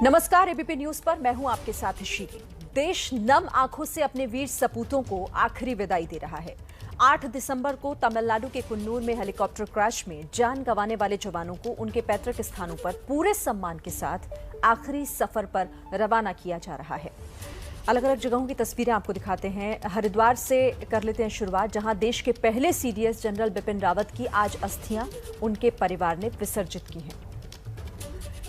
नमस्कार, ABP news पर मैं हूं आपके साथ शीरी। देश नम आंखों से अपने वीर सपूतों को आखिरी विदाई दे रहा है। 8 दिसंबर को तमिलनाडु के कुन्नूर में हेलीकॉप्टर क्रैश में जान गंवाने वाले जवानों को उनके पैतृक स्थानों पर पूरे सम्मान के साथ आखिरी सफर पर रवाना किया जा रहा है। अलग अलग जगहों की तस्वीरें आपको दिखाते हैं। हरिद्वार से कर लेते हैं शुरुआत, जहां देश के पहले सीडीएस जनरल बिपिन रावत की आज अस्थियां उनके परिवार ने विसर्जित की हैं।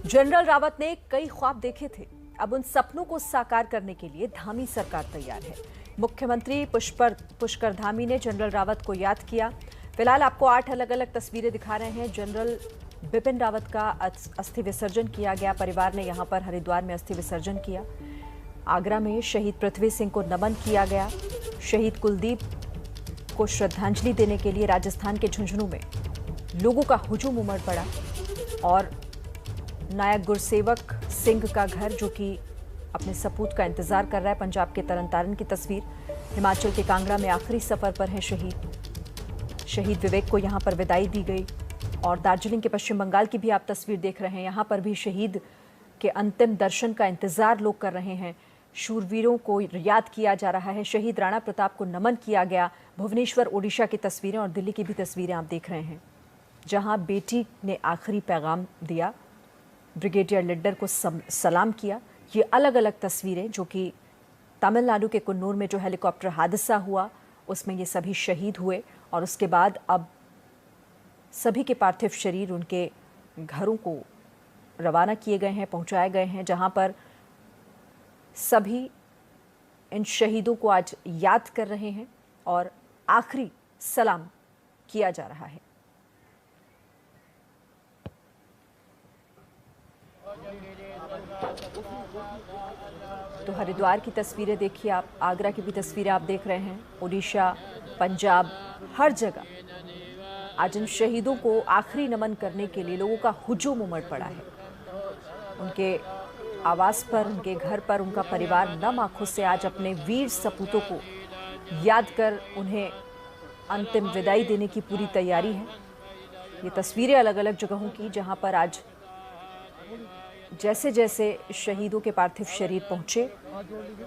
जनरल रावत ने कई ख्वाब देखे थे, अब उन सपनों को साकार करने के लिए धामी सरकार तैयार है। मुख्यमंत्री पुष्कर धामी ने जनरल रावत को याद किया। फिलहाल आपको 8 अलग अलग तस्वीरें दिखा रहे हैं। जनरल बिपिन रावत का अस्थि विसर्जन किया गया। परिवार ने यहां पर हरिद्वार में अस्थि विसर्जन किया। आगरा में शहीद पृथ्वी सिंह को नमन किया गया। शहीद कुलदीप को श्रद्धांजलि देने के लिए राजस्थान के झुंझुनू में लोगों का हुजूम उमड़ पड़ा और नायक गुरसेवक सिंह का घर, जो कि अपने सपूत का इंतजार कर रहा है। पंजाब के तरनतारन की तस्वीर। हिमाचल के कांगड़ा में आखिरी सफर पर हैं शहीद विवेक को यहां पर विदाई दी गई। और दार्जिलिंग के पश्चिम बंगाल की भी आप तस्वीर देख रहे हैं। यहां पर भी शहीद के अंतिम दर्शन का इंतजार लोग कर रहे हैं। शूरवीरों को याद किया जा रहा है। शहीद राणा प्रताप को नमन किया गया। भुवनेश्वर ओडिशा की तस्वीरें और दिल्ली की भी तस्वीरें आप देख रहे हैं, जहां बेटी ने आखिरी पैगाम दिया, ब्रिगेडियर लिड्डर को सलाम किया। ये अलग अलग तस्वीरें जो कि तमिलनाडु के कुन्नूर में जो हेलीकॉप्टर हादसा हुआ उसमें ये सभी शहीद हुए। और उसके बाद अब सभी के पार्थिव शरीर उनके घरों को रवाना किए गए हैं, पहुंचाए गए हैं, जहां पर सभी इन शहीदों को आज याद कर रहे हैं और आखिरी सलाम किया जा रहा है। तो हरिद्वार की तस्वीरें देखिए आप, आगरा की भी तस्वीरें आप देख रहे हैं। ओडिशा, पंजाब, हर जगह आज इन शहीदों को आखिरी नमन करने के लिए लोगों का हुजूम उमड़ पड़ा है। उनके आवास पर, उनके घर पर उनका परिवार नम आंखों से आज अपने वीर सपूतों को याद कर उन्हें अंतिम विदाई देने की पूरी तैयारी है। ये तस्वीरें अलग अलग जगहों की, जहां पर आज जैसे जैसे शहीदों के पार्थिव शरीर पहुंचे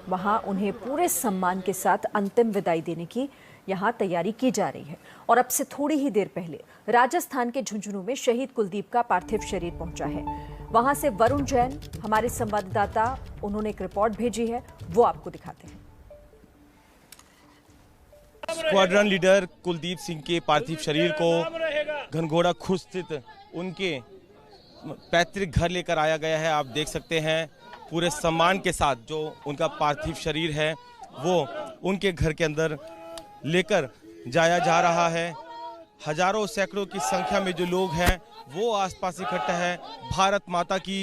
वहां उन्हें पूरे सम्मान के साथ अंतिम विदाई देने की यहां तैयारी की जा रही है। और अब से थोड़ी ही देर पहले राजस्थान के झुंझुनू में शहीद कुलदीप का पार्थिव शरीर पहुंचा है। वहां से वरुण जैन हमारे संवाददाता, उन्होंने एक रिपोर्ट भेजी है, वो आपको दिखाते हैं। स्क्वाड्रन लीडर कुलदीप सिंह के पार्थिव शरीर को घनघोड़ा खुर्द स्थित उनके पैतृक घर लेकर आया गया है। आप देख सकते हैं पूरे सम्मान के साथ जो उनका पार्थिव शरीर है वो उनके घर के अंदर लेकर जाया जा रहा है। हजारों सैकड़ों की संख्या में जो लोग हैं वो आसपास इकट्ठा है। भारत माता की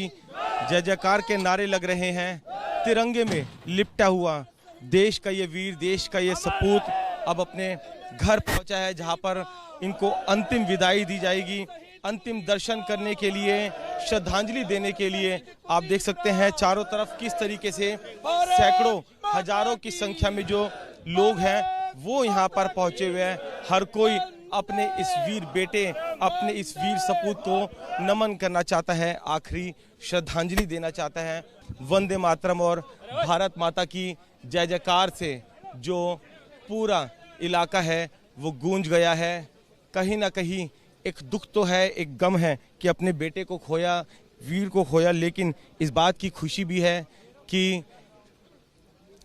जय जयकार के नारे लग रहे हैं। तिरंगे में लिपटा हुआ देश का ये वीर, देश का ये सपूत अब अपने घर पहुंचा है, जहां पर इनको अंतिम विदाई दी जाएगी। अंतिम दर्शन करने के लिए, श्रद्धांजलि देने के लिए आप देख सकते हैं चारों तरफ किस तरीके से सैकड़ों हजारों की संख्या में जो लोग हैं वो यहाँ पर पहुंचे हुए हैं। हर कोई अपने इस वीर बेटे, अपने इस वीर सपूत को नमन करना चाहता है, आखिरी श्रद्धांजलि देना चाहता है। वंदे मातरम और भारत माता की जय जयकार से जो पूरा इलाका है वो गूंज गया है। कहीं ना कहीं एक दुख तो है, एक गम है कि अपने बेटे को खोया, वीर को खोया, लेकिन इस बात की खुशी भी है कि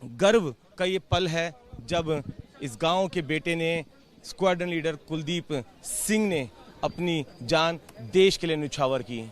गर्व का ये पल है जब इस गांव के बेटे ने, स्क्वाड्रन लीडर कुलदीप सिंह ने अपनी जान देश के लिए न्यौछावर की।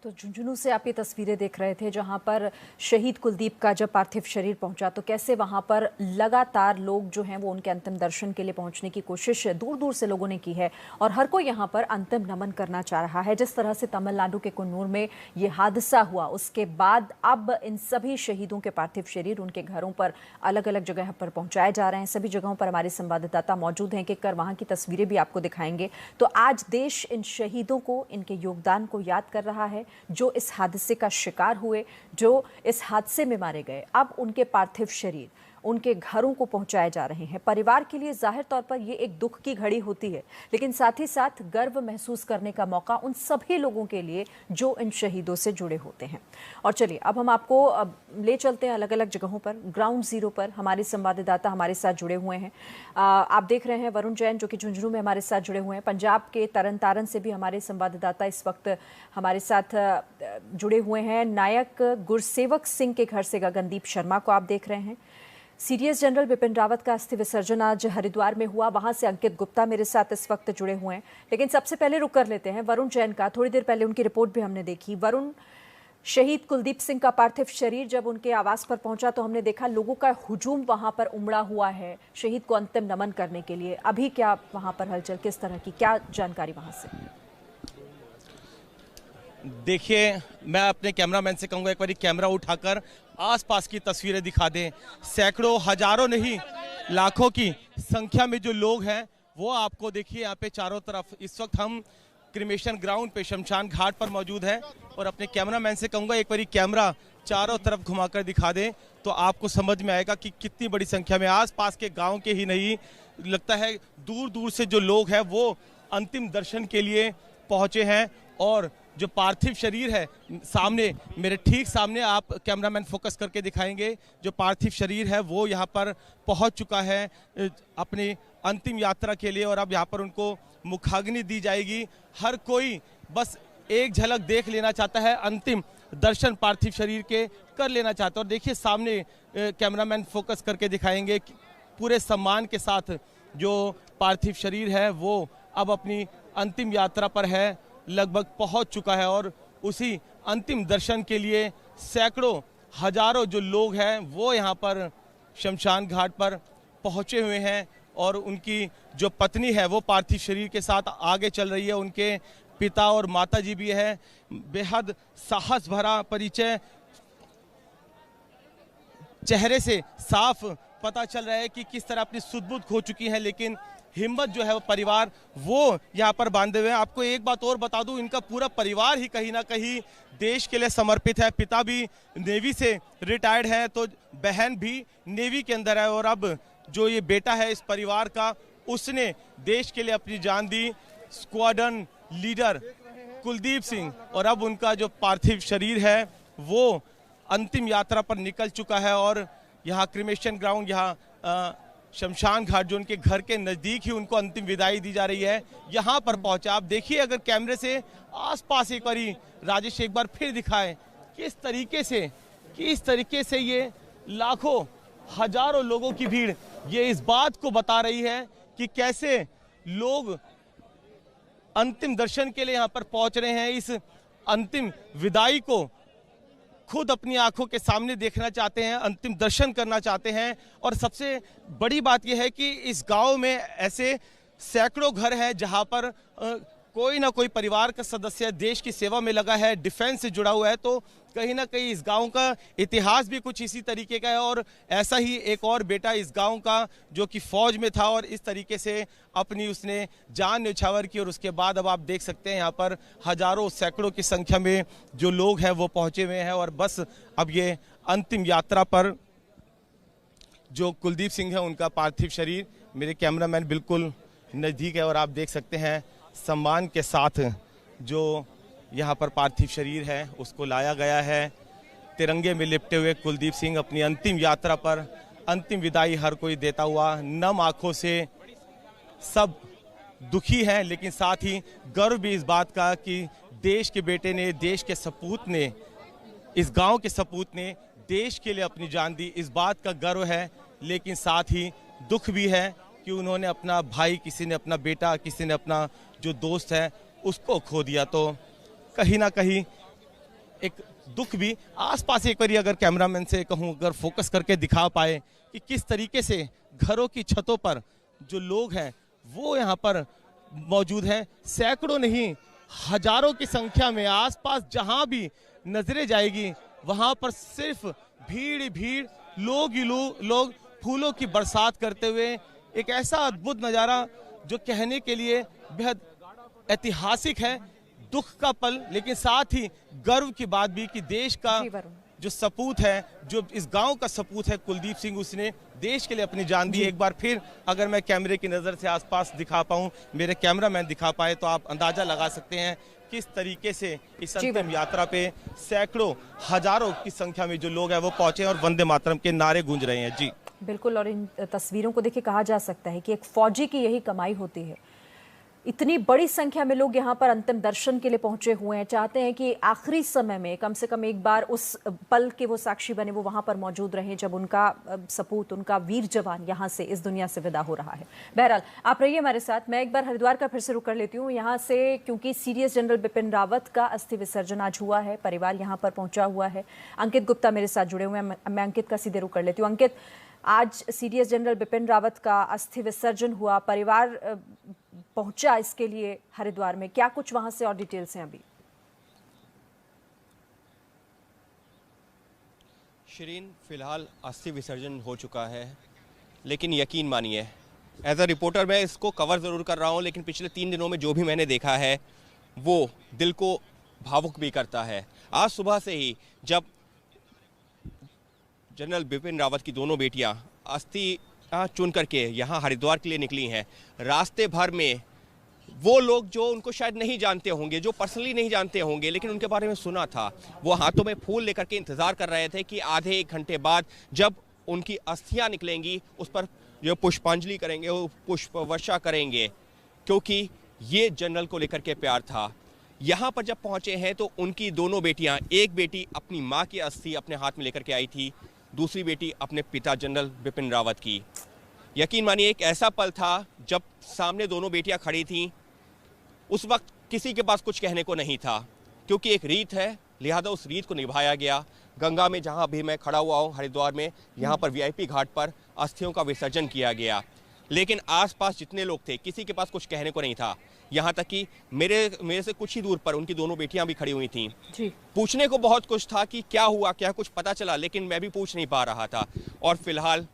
तो झुंझुनू से आप ये तस्वीरें देख रहे थे, जहां पर शहीद कुलदीप का जब पार्थिव शरीर पहुंचा तो कैसे वहां पर लगातार लोग जो हैं वो उनके अंतिम दर्शन के लिए पहुंचने की कोशिश दूर दूर से लोगों ने की है और हर कोई यहां पर अंतिम नमन करना चाह रहा है। जिस तरह से तमिलनाडु के कुन्नूर में ये हादसा हुआ, उसके बाद अब इन सभी शहीदों के पार्थिव शरीर उनके घरों पर अलग अलग जगह पर पहुंचाए जा रहे हैं। सभी जगहों पर हमारे संवाददाता मौजूद हैं, कि कर वहां की तस्वीरें भी आपको दिखाएंगे। तो आज देश इन शहीदों को, इनके योगदान को याद कर रहा है, जो इस हादसे का शिकार हुए, जो इस हादसे में मारे गए। अब उनके पार्थिव शरीर उनके घरों को पहुंचाए जा रहे हैं। परिवार के लिए जाहिर तौर पर ये एक दुख की घड़ी होती है, लेकिन साथ ही साथ गर्व महसूस करने का मौका उन सभी लोगों के लिए जो इन शहीदों से जुड़े होते हैं। और चलिए अब हम आपको ले चलते हैं अलग अलग जगहों पर। ग्राउंड जीरो पर हमारे संवाददाता हमारे साथ जुड़े हुए हैं। आप देख रहे हैं वरुण जैन जो कि झुंझुनू में हमारे साथ जुड़े हुए हैं। पंजाब के तरन से भी हमारे संवाददाता इस वक्त हमारे साथ जुड़े हुए हैं। नायक गुरसेवक सिंह के घर से गगनदीप शर्मा को आप देख रहे हैं। सीडीएस जनरल बिपिन रावत का अस्थि विसर्जन आज हरिद्वार में हुआ, वहां से अंकित गुप्ता मेरे साथ इस वक्त जुड़े हुए हैं। लेकिन सबसे पहले रुक कर लेते हैं वरुण जैन का। थोड़ी देर पहले उनकी रिपोर्ट भी हमने देखी। वरुण, शहीद कुलदीप सिंह का पार्थिव शरीर जब उनके आवास पर पहुंचा तो हमने देखा लोगों का हुजूम वहां पर उमड़ा हुआ है शहीद को अंतिम नमन करने के लिए। अभी क्या वहां पर हलचल, किस तरह की, क्या जानकारी वहां से? देखिए, मैं अपने कैमरामैन से कहूंगा एक बार कैमरा उठाकर आसपास की तस्वीरें दिखा दें। सैकड़ों, हजारों नहीं, लाखों की संख्या में जो लोग हैं वो आपको देखिए यहाँ पे चारों तरफ। इस वक्त हम क्रिमेशन ग्राउंड पे शमशान घाट पर मौजूद हैं और अपने कैमरामैन से कहूंगा एक बार कैमरा चारों तरफ घुमाकर दिखा दें तो आपको समझ में आएगा कि कितनी बड़ी संख्या में आसपास के गांव के ही नहीं, लगता है दूर दूर से जो लोग हैं वो अंतिम दर्शन के लिए पहुंचे हैं। और जो पार्थिव शरीर है सामने, मेरे ठीक सामने, आप कैमरामैन फोकस करके दिखाएंगे, जो पार्थिव शरीर है वो यहाँ पर पहुँच चुका है अपनी अंतिम यात्रा के लिए और अब यहाँ पर उनको मुखाग्नि दी जाएगी। हर कोई बस एक झलक देख लेना चाहता है, अंतिम दर्शन पार्थिव शरीर के कर लेना चाहता है। और देखिए सामने कैमरामैन फोकस करके दिखाएंगे पूरे सम्मान के साथ जो पार्थिव शरीर है वो अब अपनी अंतिम यात्रा पर है, लगभग पहुंच चुका है और उसी अंतिम दर्शन के लिए सैकड़ों, हजारों जो लोग हैं वो यहाँ पर शमशान घाट पर पहुँचे हुए हैं और उनकी जो पत्नी है वो पार्थिव शरीर के साथ आगे चल रही है। उनके पिता और माता जी भी है। बेहद साहस भरा परिचय, चेहरे से साफ पता चल रहा है कि किस तरह अपनी सुध-बुध खो चुकी है, लेकिन हिम्मत जो है वो परिवार वो यहाँ पर बांधे हुए हैं। आपको एक बात और बता दूं, इनका पूरा परिवार ही कहीं ना कहीं देश के लिए समर्पित है। पिता भी नेवी से रिटायर्ड है तो बहन भी नेवी के अंदर है और अब जो ये बेटा है इस परिवार का, उसने देश के लिए अपनी जान दी। स्क्वाड्रन लीडर कुलदीप सिंह, और अब उनका जो पार्थिव शरीर है वो अंतिम यात्रा पर निकल चुका है और यहाँ क्रिमेशन ग्राउंड, यहाँ शमशान घाट जो उनके घर के नज़दीक ही उनको अंतिम विदाई दी जा रही है, यहाँ पर पहुँचा। आप देखिए अगर कैमरे से आसपास एक बारी राजेश एक बार फिर दिखाएं किस तरीके से ये लाखों, हजारों लोगों की भीड़ ये इस बात को बता रही है कि कैसे लोग अंतिम दर्शन के लिए यहाँ पर पहुँच रहे हैं। इस अंतिम विदाई को खुद अपनी आंखों के सामने देखना चाहते हैं, अंतिम दर्शन करना चाहते हैं। और सबसे बड़ी बात यह है कि इस गांव में ऐसे सैकड़ों घर हैं जहां पर कोई ना कोई परिवार का सदस्य देश की सेवा में लगा है, डिफेंस से जुड़ा हुआ है। तो कहीं ना कहीं इस गांव का इतिहास भी कुछ इसी तरीके का है और ऐसा ही एक और बेटा इस गांव का जो कि फौज में था और इस तरीके से अपनी उसने जान न्यौछावर की। और उसके बाद अब आप देख सकते हैं यहाँ पर हजारों, सैकड़ों की संख्या में जो लोग हैं वो पहुंचे हुए हैं और बस अब ये अंतिम यात्रा पर जो कुलदीप सिंह है उनका पार्थिव शरीर, मेरे कैमरामैन बिल्कुल नज़दीक है और आप देख सकते हैं सम्मान के साथ जो यहाँ पर पार्थिव शरीर है उसको लाया गया है। तिरंगे में लिपटे हुए कुलदीप सिंह अपनी अंतिम यात्रा पर अंतिम विदाई हर कोई देता हुआ, नम आंखों से सब दुखी हैं, लेकिन साथ ही गर्व भी इस बात का कि देश के बेटे ने, देश के सपूत ने, इस गांव के सपूत ने देश के लिए अपनी जान दी, इस बात का गर्व है। लेकिन साथ ही दुख भी है कि उन्होंने अपना भाई, किसी ने अपना बेटा, किसी ने अपना जो दोस्त है उसको खो दिया। तो कहीं ना कहीं एक दुख भी आसपास एक बार अगर कैमरामैन से कहूँ अगर फोकस करके दिखा पाए कि किस तरीके से घरों की छतों पर जो लोग हैं वो यहाँ पर मौजूद हैं। सैकड़ों नहीं, हजारों की संख्या में आसपास जहाँ भी नजरें जाएगी वहाँ पर सिर्फ भीड़ ही भीड़, लोग ही लोग फूलों की बरसात करते हुए। एक ऐसा अद्भुत नज़ारा जो कहने के लिए बेहद ऐतिहासिक है, दुख का पल, लेकिन साथ ही गर्व की बात भी कि देश का जो सपूत है, जो इस गांव का सपूत है कुलदीप सिंह, उसने देश के लिए अपनी जान दी। एक बार फिर अगर मैं कैमरे की नज़र से आसपास दिखा पाऊं, मेरे कैमरामैन दिखा पाए, तो आप अंदाज़ा लगा सकते हैं किस तरीके से इस अंतिम यात्रा पे सैकड़ों हजारों की संख्या में जो लोग हैं वो पहुंचे और वंदे मातरम के नारे गूंज रहे हैं। जी बिल्कुल, और इन तस्वीरों को देखिए कहा जा सकता है कि एक फौजी की यही कमाई होती है। इतनी बड़ी संख्या में लोग यहाँ पर अंतिम दर्शन के लिए पहुंचे हुए हैं, चाहते हैं कि आखिरी समय में कम से कम एक बार उस पल के वो साक्षी बने, वो वहां पर मौजूद रहे जब उनका सपूत, उनका वीर जवान यहाँ से, इस दुनिया से विदा हो रहा है। बहरहाल आप रहिए हमारे साथ, मैं एक बार हरिद्वार का फिर से रुक कर लेती हूँ यहाँ से, क्योंकि सीडीएस जनरल बिपिन रावत का अस्थि विसर्जन आज हुआ है, परिवार यहाँ पर पहुंचा हुआ है। अंकित गुप्ता मेरे साथ जुड़े हुए हैं, मैं अंकित का सीधे रुक कर लेती हूँ। अंकित, आज सीडीएस जनरल बिपिन रावत का अस्थि विसर्जन हुआ, परिवार पहुंचा इसके लिए हरिद्वार में, क्या कुछ वहां से और डिटेल्स हैं अभी? शिरीन, फिलहाल अस्थि विसर्जन हो चुका है, लेकिन यकीन मानिए, एज अ रिपोर्टर मैं इसको कवर ज़रूर कर रहा हूं, लेकिन पिछले 3 दिनों में जो भी मैंने देखा है वो दिल को भावुक भी करता है। आज सुबह से ही जब जनरल बिपिन रावत की दोनों बेटियां अस्थि चुन करके यहाँ हरिद्वार के लिए निकली हैं, रास्ते भर में वो लोग जो उनको शायद नहीं जानते होंगे, जो पर्सनली नहीं जानते होंगे, लेकिन उनके बारे में सुना था, वो हाथों में फूल लेकर के इंतज़ार कर रहे थे कि आधे 1 घंटे बाद जब उनकी अस्थियां निकलेंगी उस पर जो पुष्पांजलि करेंगे, वो पुष्प वर्षा करेंगे, क्योंकि ये जनरल को लेकर के प्यार था। यहाँ पर जब पहुँचे हैं तो उनकी दोनों बेटियाँ, एक बेटी अपनी माँ की अस्थि अपने हाथ में लेकर के आई थी, दूसरी बेटी अपने पिता जनरल बिपिन रावत की। यकीन मानिए, एक ऐसा पल था जब सामने दोनों बेटियां खड़ी थीं, उस वक्त किसी के पास कुछ कहने को नहीं था, क्योंकि एक रीत है, लिहाजा उस रीत को निभाया गया। गंगा में जहां भी मैं खड़ा हुआ हूं हरिद्वार में, यहां पर वीआईपी घाट पर अस्थियों का विसर्जन किया गया, लेकिन आसपास जितने लोग थे किसी के पास कुछ कहने को नहीं था। यहाँ तक कि मेरे से कुछ ही दूर पर उनकी दोनों बेटियां भी खड़ी हुई थीं। पूछने को बहुत कुछ था कि क्या हुआ, क्या कुछ पता चला, लेकिन मैं भी पूछ नहीं पा रहा था। और फिलहाल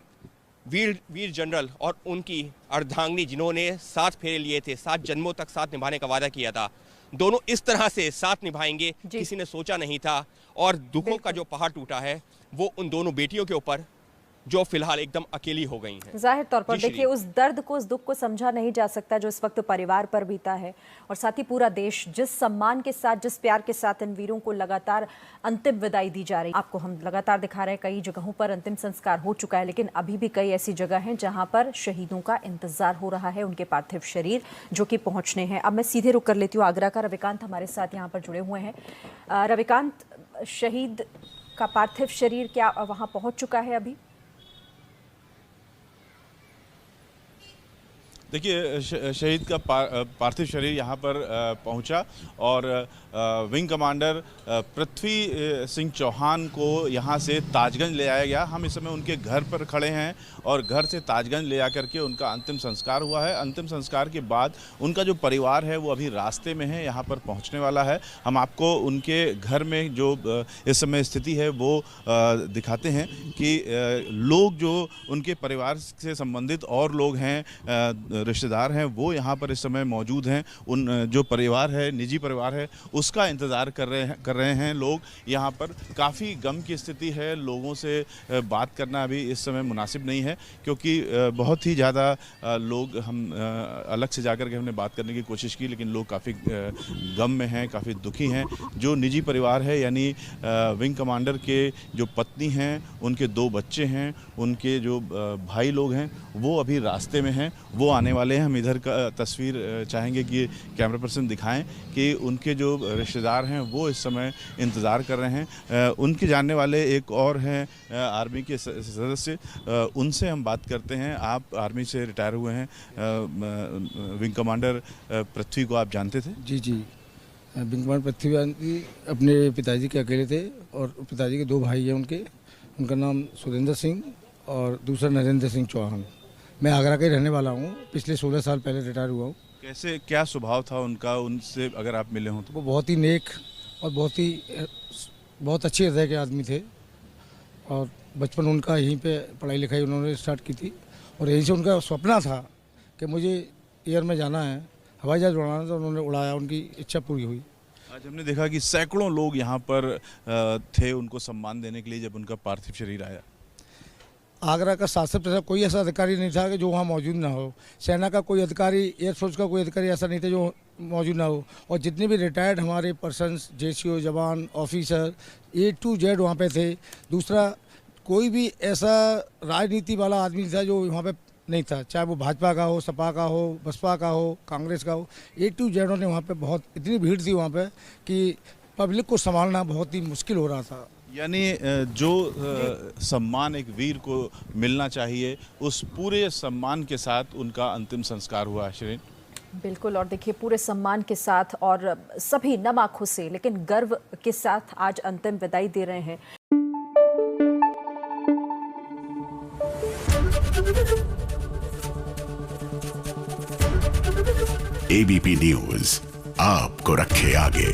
वीर जनरल और उनकी अर्धांगिनी, जिन्होंने 7 फेरे लिए थे, 7 जन्मों तक साथ निभाने का वादा किया था, दोनों इस तरह से साथ निभाएंगे किसी ने सोचा नहीं था। और दुखों का जो पहाड़ टूटा है वो उन दोनों बेटियों के ऊपर, जो फिलहाल एकदम अकेली हो गई हैं। जाहिर तौर पर देखिए, उस दर्द को, उस दुख को समझा नहीं जा सकता जो इस वक्त परिवार पर बीता है, और साथ ही पूरा देश जिस सम्मान के साथ, जिस प्यार के साथ इन वीरों को लगातार अंतिम विदाई दी जा रही। आपको हम लगातार दिखा रहे हैं, कई जगहों पर अंतिम संस्कार हो चुका है, लेकिन अभी भी कई ऐसी जगह हैं जहां पर शहीदों का इंतजार हो रहा है, उनके पार्थिव शरीर जो कि पहुंचने हैं। अब मैं सीधे रुक कर लेती हूँ आगरा का, रविकांत हमारे साथ यहाँ पर जुड़े हुए हैं। रविकांत, शहीद का पार्थिव शरीर क्या वहाँ पहुँच चुका है अभी? देखिए, शहीद का पार्थिव शरीर यहाँ पर पहुँचा और विंग कमांडर पृथ्वी सिंह चौहान को यहाँ से ताजगंज ले आया गया। हम इस समय उनके घर पर खड़े हैं और घर से ताजगंज ले आकर के उनका अंतिम संस्कार हुआ है। अंतिम संस्कार के बाद उनका जो परिवार है वो अभी रास्ते में है, यहाँ पर पहुँचने वाला है। हम आपको उनके घर में जो इस समय स्थिति है वो दिखाते हैं कि लोग जो उनके परिवार से संबंधित और लोग हैं, रिश्तेदार हैं, वो यहाँ पर इस समय मौजूद हैं। उन जो परिवार है, निजी परिवार है, उसका इंतज़ार कर रहे हैं लोग। यहाँ पर काफ़ी गम की स्थिति है, लोगों से बात करना अभी इस समय मुनासिब नहीं है, क्योंकि बहुत ही ज़्यादा लोग, हम अलग से जाकर के हमने बात करने की कोशिश की, लेकिन लोग काफ़ी गम में हैं, काफ़ी दुखी हैं। जो निजी परिवार है, यानी विंग कमांडर के जो पत्नी हैं, उनके 2 बच्चे हैं, उनके जो भाई लोग हैं, वो अभी रास्ते में हैं, वो आने वाले हैं। हम इधर का तस्वीर चाहेंगे कि कैमरा पर्सन दिखाएं कि उनके जो रिश्तेदार हैं वो इस समय इंतज़ार कर रहे हैं। उनके जानने वाले एक और हैं आर्मी के सदस्य, उनसे हम बात करते हैं। आप आर्मी से रिटायर हुए हैं, विंग कमांडर पृथ्वी को आप जानते थे? जी, विंग कमांडर पृथ्वी अपने पिताजी के अकेले थे, और पिताजी के 2 भाई हैं उनका नाम सुरेंद्र सिंह और दूसरा नरेंद्र सिंह चौहान। मैं आगरा का ही रहने वाला हूँ, पिछले 16 साल पहले रिटायर हुआ हूँ। कैसे, क्या स्वभाव था उनका, उनसे अगर आप मिले हों तो? वो बहुत ही नेक और बहुत अच्छे हृदय के आदमी थे, और बचपन उनका यहीं पे पढ़ाई लिखाई उन्होंने स्टार्ट की थी, और यहीं से उनका सपना था कि मुझे एयर में जाना है, हवाई जहाज़ उड़ाना, तो उन्होंने उड़ाया, उनकी इच्छा पूरी हुई। आज हमने देखा कि सैकड़ों लोग यहाँ पर थे उनको सम्मान देने के लिए जब उनका पार्थिव शरीर आया। आगरा का शासक प्रशासन कोई ऐसा अधिकारी नहीं था कि जो वहाँ मौजूद ना हो। सेना का कोई अधिकारी, एयरफोर्स का कोई अधिकारी ऐसा नहीं था जो मौजूद ना हो। और जितने भी रिटायर्ड हमारे पर्सन्स, जेसीओ, जवान, ऑफिसर A to Z वहाँ पे थे। दूसरा, कोई भी ऐसा राजनीति वाला आदमी नहीं था जो वहाँ पे नहीं था, चाहे वो भाजपा का हो, सपा का हो, बसपा का हो, कांग्रेस का हो। A to Z ने वहाँ पे बहुत, इतनी भीड़ थी वहाँ पे कि पब्लिक को संभालना बहुत ही मुश्किल हो रहा था। यानी जो सम्मान एक वीर को मिलना चाहिए, उस पूरे सम्मान के साथ उनका अंतिम संस्कार हुआ। शिरीन, बिल्कुल, और देखिए पूरे सम्मान के साथ और सभी नम आंखों से लेकिन गर्व के साथ आज अंतिम विदाई दे रहे हैं। ABP न्यूज़ आपको रखे आगे।